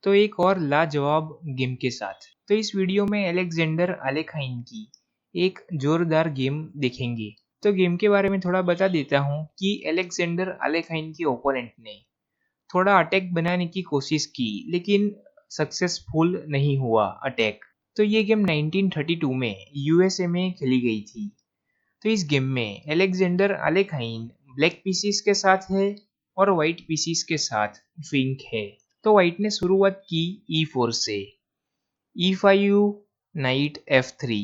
तो एक और लाजवाब गेम के साथ। तो इस वीडियो में अलेक्जेंडर आलेखाइन की एक जोरदार गेम देखेंगे। तो गेम के बारे में थोड़ा बता देता हूँ कि अलेक्जेंडर आलेखाइन के ओपोनेंट ने थोड़ा अटैक बनाने की कोशिश की, लेकिन सक्सेसफुल नहीं हुआ अटैक। तो ये गेम 1932 में यूएसए में खेली गई थी। तो इस गेम में अलेक्जेंडर आलेखाइन ब्लैक पीसीस के साथ है और व्हाइट पीसीस के साथ फिंक है। तो व्हाइट ने शुरुआत की E4 से, E5, night F3,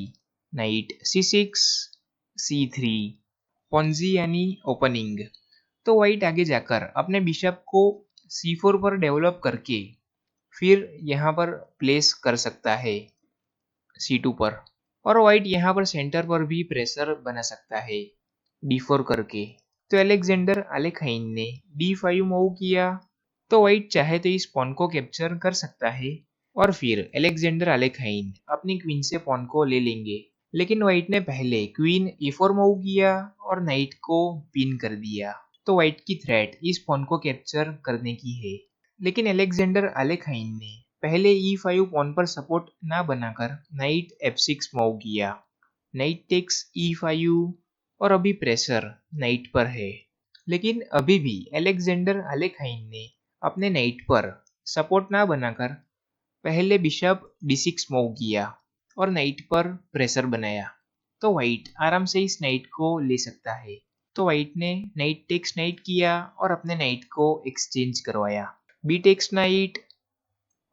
night C6, C3, Ponzi यानी ओपनिंग। तो व्हाइट आगे जाकर अपने बिशप को C4 पर डेवलप करके फिर यहाँ पर प्लेस कर सकता है C2 पर, और व्हाइट यहाँ पर सेंटर पर भी प्रेशर बना सकता है D4 करके। तो अलेक्जेंडर आलेखाइन ने D5 मूव किया, तो व्हाइट चाहे तो इस पॉन को कैप्चर कर सकता है और फिर अलेक्जेंडर आलेखाइन अपनी क्वीन से पॉन को ले लेंगे। लेकिन व्हाइट ने पहले क्वीन E4 मूव किया और नाइट को पिन कर दिया। तो व्हाइट की थ्रेट इस पॉन को कैप्चर करने की है। लेकिन अलेक्जेंडर आलेखाइन ने पहले E5 पॉन पर सपोर्ट ना बनाकर नाइट F6 मूव किया। नाइट टेक्स E5 और अभी प्रेशर नाइट पर है। लेकिन अभी भी अलेक्जेंडर आलेखाइन ने अपने नाइट पर सपोर्ट ना बनाकर पहले बिशप D6 मूव किया और नाइट पर प्रेशर बनाया। तो व्हाइट आराम से इस नाइट को ले सकता है। तो व्हाइट ने नाइट टेक्स नाइट किया और अपने नाइट को एक्सचेंज करवाया। बी टेक्स नाइट,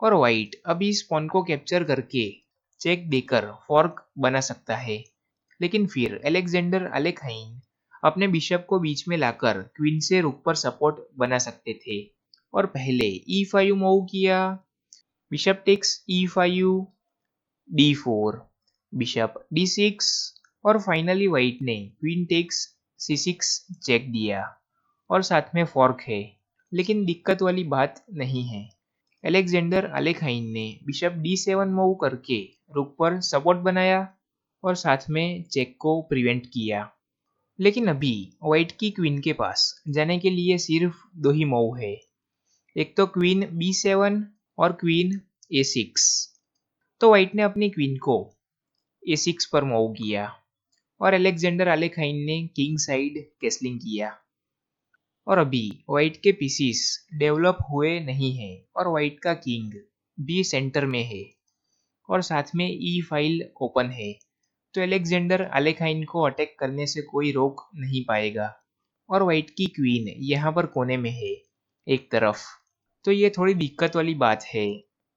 और व्हाइट अभी इस पॉन को कैप्चर करके चेक देकर फॉर्क बना सकता है। लेकिन फिर अलेक्जेंडर आलेखाइन अपने बिशप को बीच में लाकर क्वीन से रुक पर सपोर्ट बना सकते थे और पहले E5 मूव किया, bishop takes E5, D4, bishop D6 और फाइनली व्हाइट ने क्वीन टेक्स C6 चेक दिया और साथ में फॉर्क है। लेकिन दिक्कत वाली बात नहीं है। अलेक्जेंडर आलेखाइन ने बिशप D7 मूव करके रुक पर सपोर्ट बनाया और साथ में चेक को प्रिवेंट किया। लेकिन अभी व्हाइट की क्वीन के पास जाने के लिए सिर्फ दो ही मूव है, एक तो क्वीन B7 और क्वीन A6। तो व्हाइट ने अपनी क्वीन को A6 पर मूव किया और अलेक्जेंडर आलेखाइन ने किंग साइड कैसलिंग किया। और अभी व्हाइट के पीसीस डेवलप हुए नहीं है और व्हाइट का किंग भी सेंटर में है और साथ में ई फाइल ओपन है। तो अलेक्जेंडर आलेखाइन को अटैक करने से कोई रोक नहीं पाएगा और व्हाइट की क्वीन यहाँ पर कोने में है एक तरफ। तो ये थोड़ी दिक्कत वाली बात है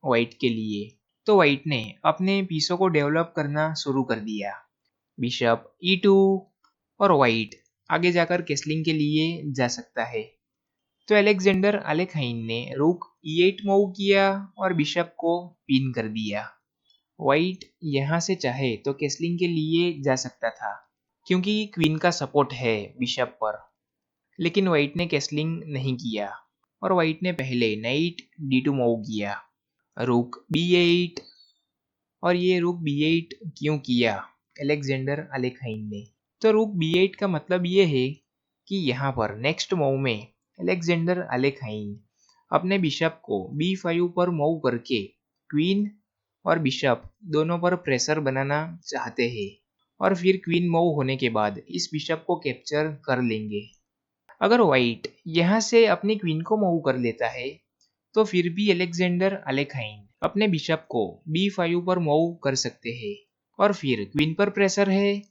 व्हाइट के लिए। तो व्हाइट ने अपने पीसों को डेवलप करना शुरू कर दिया, बिशप E2, और व्हाइट आगे जाकर कैसलिंग के लिए जा सकता है। तो अलेक्जेंडर आलेखाइन ने रुक E8 मूव किया और बिशप को पिन कर दिया। व्हाइट यहाँ से चाहे तो कैसलिंग के लिए जा सकता था क्योंकि क्वीन का सपोर्ट है बिशप पर, लेकिन व्हाइट ने कैसलिंग नहीं किया और व्हाइट ने पहले नाइट D2 मूव किया, रुक B8, और ये रुक B8 क्यों किया अलेक्जेंडर आलेखाइन ने? तो रुक B8 का मतलब ये है कि यहाँ पर नेक्स्ट मूव में अलेक्जेंडर आलेखाइन अपने बिशप को B5 पर मूव करके क्वीन और बिशप दोनों पर प्रेशर बनाना चाहते हैं और फिर क्वीन मूव होने के बाद इस बिशप को कैप्चर कर लेंगे। अगर व्हाइट यहाँ से अपनी क्वीन को मूव कर लेता है तो फिर भी अलेक्जेंडर आलेखाइन अपने बिशप को B5 पर मूव कर सकते हैं और फिर क्वीन पर प्रेशर है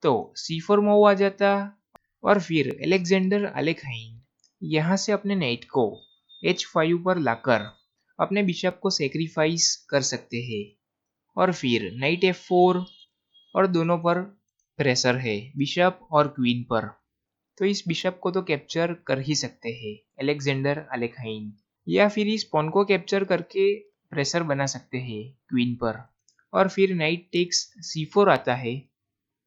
तो C4 मूव आ जाता और फिर अलेक्जेंडर आलेखाइन यहाँ से अपने नाइट को H5 पर लाकर अपने बिशप को सेक्रीफाइस कर सकते हैं और फिर नाइट F4, और दोनों पर प्रेशर है बिशप और क्वीन पर। तो इस बिशप को तो कैप्चर कर ही सकते हैं अलेक्जेंडर आलेखाइन, या फिर इस पॉन को कैप्चर करके प्रेशर बना सकते हैं क्वीन पर और फिर नाइट टेक्स C4 आता है,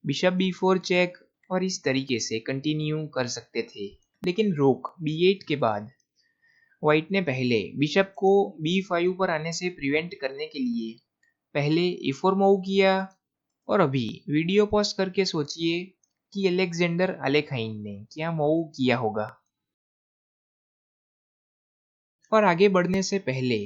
बिशप B4 चेक, और इस तरीके से कंटिन्यू कर सकते थे। लेकिन रोक B8 के बाद व्हाइट ने पहले बिशप को B5 पर आने से प्रिवेंट करने के लिए पहले E4 मूव किया और अभी वीडियो पॉज करके सोचिए कि अलेक्जेंडर आलेखाइन ने क्या मूव किया होगा। और आगे बढ़ने से पहले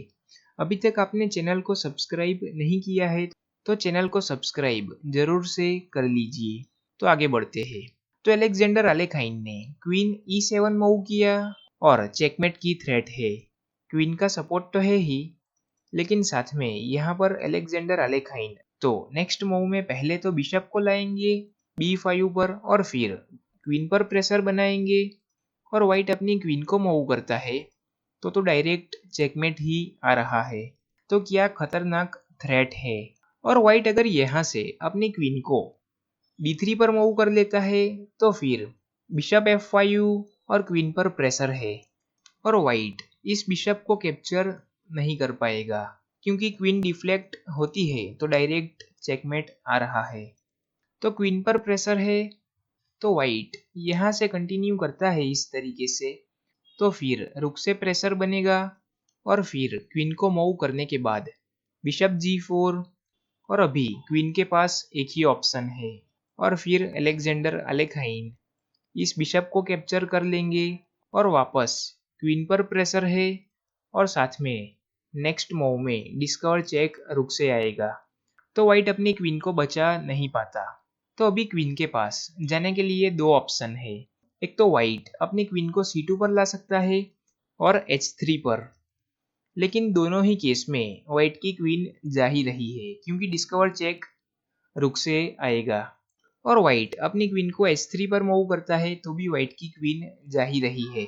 अभी तक आपने चैनल को सब्सक्राइब नहीं किया है तो चैनल को सब्सक्राइब जरूर से कर लीजिए। तो आगे बढ़ते हैं। तो अलेक्जेंडर आलेखाइन ने क्वीन E7 मूव किया और चेकमेट की थ्रेट है। क्वीन का सपोर्ट तो है ही, लेकिन साथ में यहाँ पर अलेक्जेंडर आलेखाइन तो नेक्स्ट मूव में पहले तो बिशप को लाएंगे B5 पर और फिर क्वीन पर प्रेशर बनाएंगे और व्हाइट अपनी क्वीन को मूव करता है तो डायरेक्ट चेकमेट ही आ रहा है। तो क्या खतरनाक थ्रेट है। और व्हाइट अगर यहाँ से अपनी क्वीन को B3 पर मूव कर लेता है तो फिर बिशप F5 और क्वीन पर प्रेशर है और व्हाइट इस बिशप को कैप्चर नहीं कर पाएगा क्योंकि क्वीन डिफ्लेक्ट होती है तो डायरेक्ट चेकमेट आ रहा है। तो क्वीन पर प्रेशर है तो व्हाइट यहाँ से कंटिन्यू करता है इस तरीके से। तो फिर रुक से प्रेशर बनेगा और फिर क्वीन को मूव करने के बाद बिशप G4 और अभी क्वीन के पास एक ही ऑप्शन है और फिर अलेक्जेंडर आलेखाइन इस बिशप को कैप्चर कर लेंगे और वापस क्वीन पर प्रेशर है और साथ में नेक्स्ट मूव में डिस्कवर चेक रुक से आएगा तो व्हाइट अपनी क्वीन को बचा नहीं पाता। तो अभी क्वीन के पास जाने के लिए दो ऑप्शन है। एक तो व्हाइट अपनी क्वीन को C2 पर ला सकता है और H3 पर, लेकिन दोनों ही केस में व्हाइट की क्वीन जा ही रही है क्योंकि डिस्कवर चेक रुक से आएगा और व्हाइट अपनी क्वीन को H3 पर मूव करता है तो भी व्हाइट की क्वीन जा ही रही है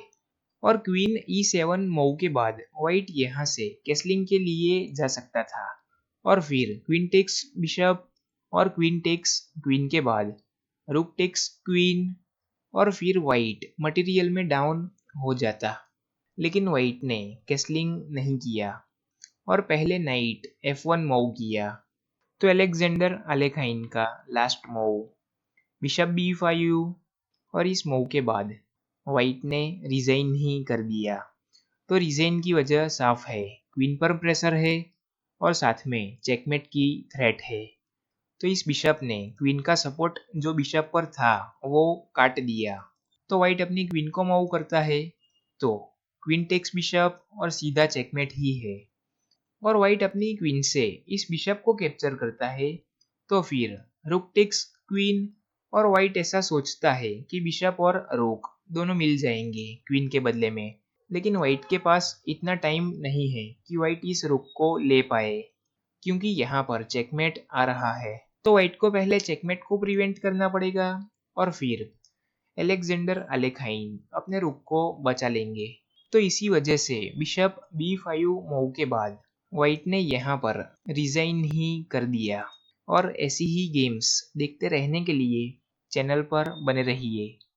और क्वीन E7 मूव के बाद व्हाइट यहाँ से कैसलिंग के लिए जा सकता था और फिर क्वीन टेक्स बिशप और क्वीन टेक्स क्वीन के बाद रुक टेक्स क्वीन और फिर व्हाइट मटेरियल में डाउन हो जाता, लेकिन व्हाइट ने कैसलिंग नहीं किया और पहले नाइट F1 मूव किया। तो अलेक्जेंडर आलेखाइन का लास्ट मूव बिशप B5 और इस मूव के बाद व्हाइट ने रिजाइन ही कर दिया। तो रिजाइन की वजह साफ है, क्वीन पर प्रेशर है और साथ में चेकमेट की थ्रेट है। तो इस बिशप ने क्वीन का सपोर्ट जो बिशप पर था वो काट दिया। तो व्हाइट अपनी क्वीन को मूव करता है तो क्वीन टेक्स बिशप और सीधा चेकमेट ही है और व्हाइट अपनी क्वीन से इस बिशप को कैप्चर करता है तो फिर रुक टेक्स क्वीन और व्हाइट ऐसा सोचता है कि बिशप और रुक दोनों मिल जाएंगे क्वीन के बदले में, लेकिन व्हाइट के पास इतना टाइम नहीं है कि व्हाइट इस रुक को ले पाए क्योंकि यहाँ पर चेकमेट आ रहा है। तो व्हाइट को पहले चेकमेट को प्रिवेंट करना पड़ेगा और फिर अलेक्जेंडर आलेखाइन अपने रुक को बचा लेंगे। तो इसी वजह से बिशप B5 मूव के बाद व्हाइट ने यहाँ पर रिजाइन ही कर दिया और ऐसी ही गेम्स देखते रहने के लिए चैनल पर बने रहिए।